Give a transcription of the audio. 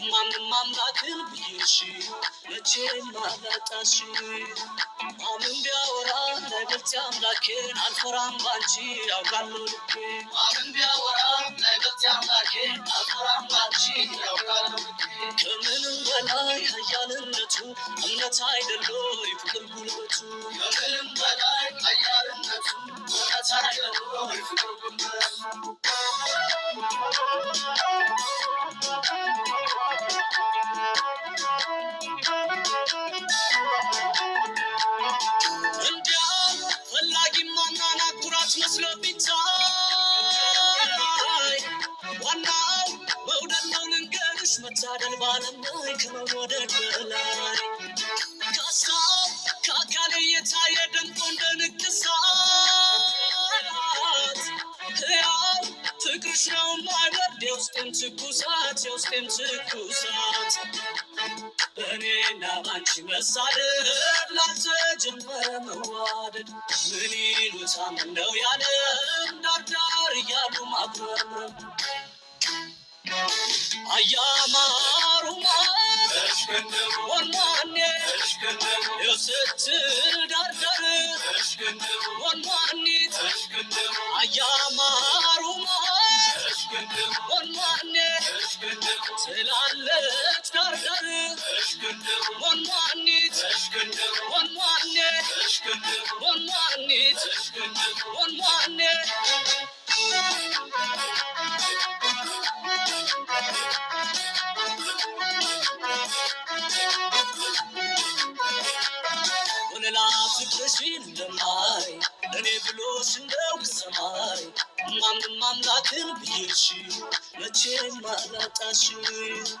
ማንም አምላክን ብዬሽ መቼም አላጣሽ ማንም ቢያወራ ለግልጽ አምላኬን አልፈራም ባንቺ ያውቃለሁ ልቤ ማንም ቢያወራ ለግልጽ አምላኬን አልፈራም ባንቺ ያውቃለሁ ልቤ ከምንም በላይ ኃያልነቱ እምነት አይደለ ወይ ፍቅር ጉልበቱ ከምንም በላይ ኃያልነቱ እምነት አይደለ ወይ ፍቅር ጉልበቱ መስሎ ቢታይ ዋናው መውደድ ነው ልንገርሽ መታደል ባለም ላይ ከመወደድ በላይ ከሀሳብ ከአካሌ የታየ ደምቆ እንደ ንቅሳት ሕያው ፍቅርሽ ነው የማይበርድ የውስጤም ትኩሳት በእኔና ባንቺ መሳደድ ላልተጀመረ መዋደድ ምን ይሉታል ነው ያለም ዳርዳር እያሉ ማጉረምረም አያማሩማ ወንማኔ የስትል ዳርዳር ወንማኒት አያማሩማ ወንማኔ ትላለች ዳርዳር ወንማኒት ወንማኔ ወንማኒት ወንማኔ ወለላ ፍቅርሽን እንደማይ እኔ ብሎሽ እንደው ሰማይ ማንም አምላክን ብዬሽ መቼም አላጣሽ